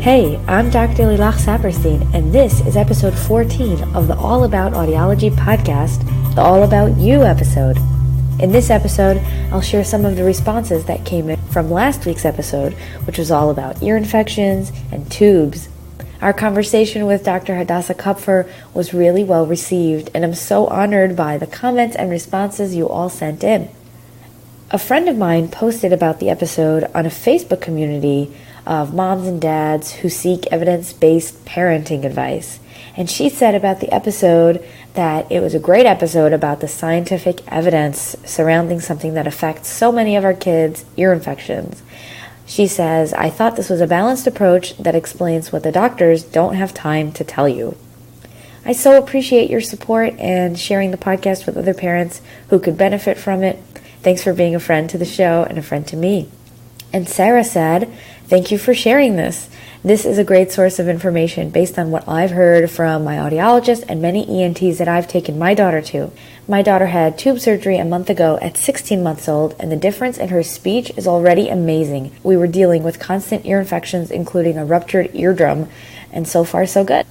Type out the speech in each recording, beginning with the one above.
Hey, I'm Dr. Lilach Saprestein, and this is episode 14 of the All About Audiology podcast, the All About You episode. In this episode, I'll share some of the responses that came in from last week's episode, which was all about ear infections and tubes. Our conversation with Dr. Hadassah Kupfer was really well received, and I'm so honored by the comments and responses you all sent in. A friend of mine posted about the episode on a Facebook community of moms and dads who seek evidence-based parenting advice. And she said about the episode that it was a great episode about the scientific evidence surrounding something that affects so many of our kids, ear infections. She says, I thought this was a balanced approach that explains what the doctors don't have time to tell you. I so appreciate your support and sharing the podcast with other parents who could benefit from it. Thanks for being a friend to the show and a friend to me. And Sara said, thank you for sharing this. This is a great source of information based on what I've heard from my audiologist and many ENTs that I've taken my daughter to. My daughter had tube surgery a month ago at 16 months old, and the difference in her speech is already amazing. We were dealing with constant ear infections, including a ruptured eardrum, and so far so good.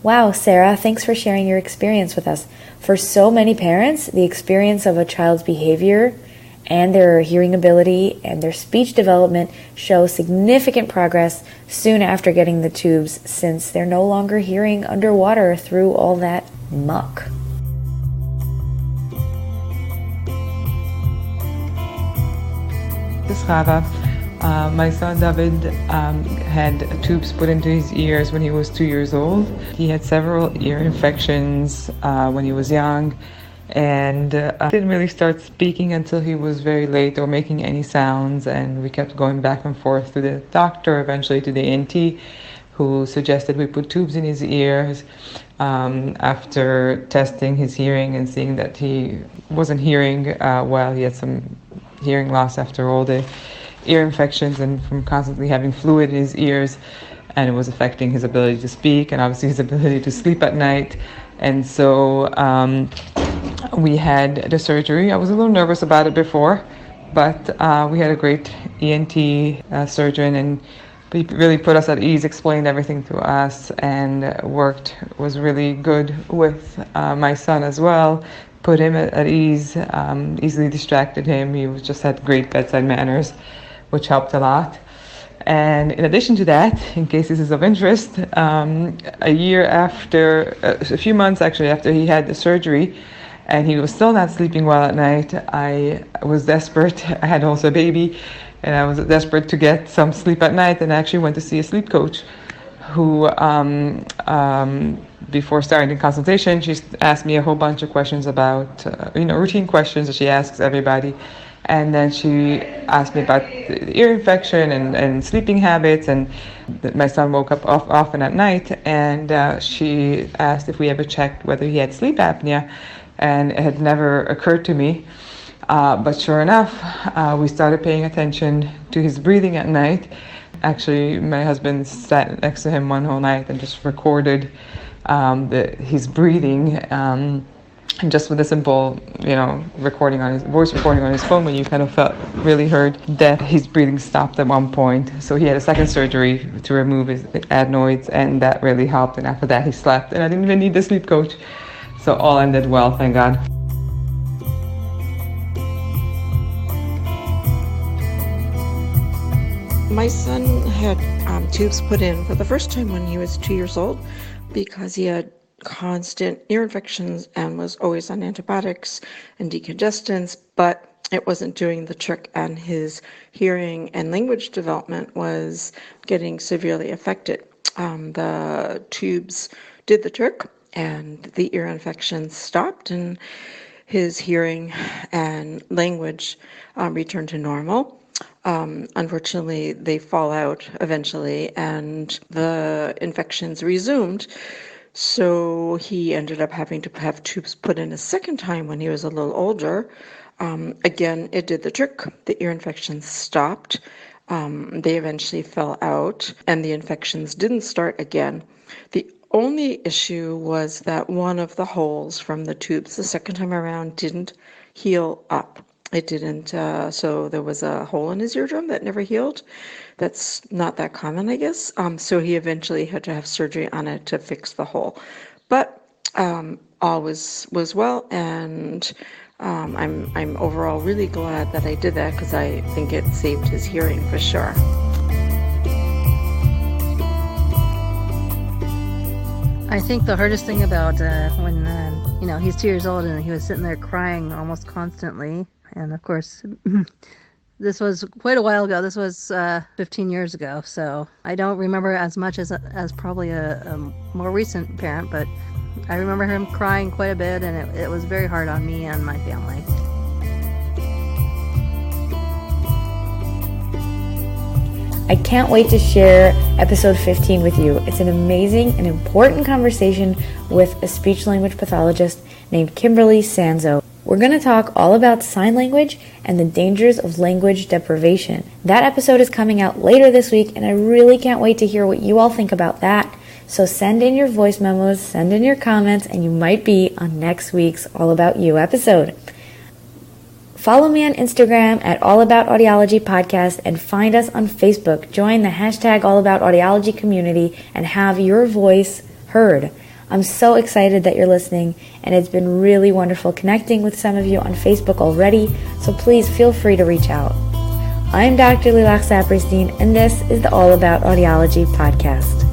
Wow, Sara, thanks for sharing your experience with us. For so many parents, the experience of a child's behavior and their hearing ability and their speech development show significant progress soon after getting the tubes, since they're no longer hearing underwater through all that muck. This is Sara. My son David had tubes put into his ears when he was 2 years old. He had several ear infections when he was young, and didn't really start speaking until he was very late or making any sounds, and we kept going back and forth to the doctor, eventually to the ENT, who suggested we put tubes in his ears. After testing his hearing and seeing that he wasn't hearing well, he had some hearing loss after all the ear infections and from constantly having fluid in his ears, and it was affecting his ability to speak and obviously his ability to sleep at night. And so we had the surgery. I was a little nervous about it before, but we had a great ENT surgeon, and he really put us at ease, explained everything to us, and was really good with my son as well. Put him at ease, easily distracted him. He just had great bedside manners, which helped a lot. And in addition to that, in case this is of interest, a few months actually after he had the surgery, and he was still not sleeping well at night, I was desperate. I had also a baby, and I was desperate to get some sleep at night, and I actually went to see a sleep coach who, before starting the consultation, she asked me a whole bunch of questions about, routine questions that she asks everybody. And then she asked me about the ear infection and sleeping habits, and that my son woke up often at night, and she asked if we ever checked whether he had sleep apnea, and it had never occurred to me. But sure enough, we started paying attention to his breathing at night. Actually, my husband sat next to him one whole night and just recorded his breathing. And just with a simple, voice recording on his phone, when you kind of really heard that his breathing stopped at one point. So he had a second surgery to remove his adenoids, and that really helped. And after that, he slept, and I didn't even need the sleep coach. So all ended well, thank God. My son had tubes put in for the first time when he was 2 years old because he had constant ear infections and was always on antibiotics and decongestants, but it wasn't doing the trick, and his hearing and language development was getting severely affected. The tubes did the trick, and the ear infections stopped, and his hearing and language returned to normal. Unfortunately, they fall out eventually, and the infections resumed. So he ended up having to have tubes put in a second time when he was a little older. Again, it did the trick. The ear infections stopped. They eventually fell out, and the infections didn't start again. The only issue was that one of the holes from the tubes the second time around didn't heal up. It didn't, so there was a hole in his eardrum that never healed. That's not that common, I guess. So he eventually had to have surgery on it to fix the hole. But all was well, and I'm overall really glad that I did that, because I think it saved his hearing for sure. I think the hardest thing about when he's 2 years old and he was sitting there crying almost constantly, and of course this was quite a while ago. This was 15 years ago, so I don't remember as much as probably a more recent parent, but I remember him crying quite a bit, and it was very hard on me and my family. I can't wait to share episode 15 with you. It's an amazing and important conversation with a speech-language pathologist named Kimberly Sanzo. We're going to talk all about sign language and the dangers of language deprivation. That episode is coming out later this week, and I really can't wait to hear what you all think about that. So send in your voice memos, send in your comments, and you might be on next week's All About You episode. Follow me on Instagram at All About Audiology Podcast, and find us on Facebook. Join the hashtag All About Audiology community and have your voice heard. I'm so excited that you're listening, and it's been really wonderful connecting with some of you on Facebook already, so please feel free to reach out. I'm Dr. Lilach Saprestein, and this is the All About Audiology Podcast.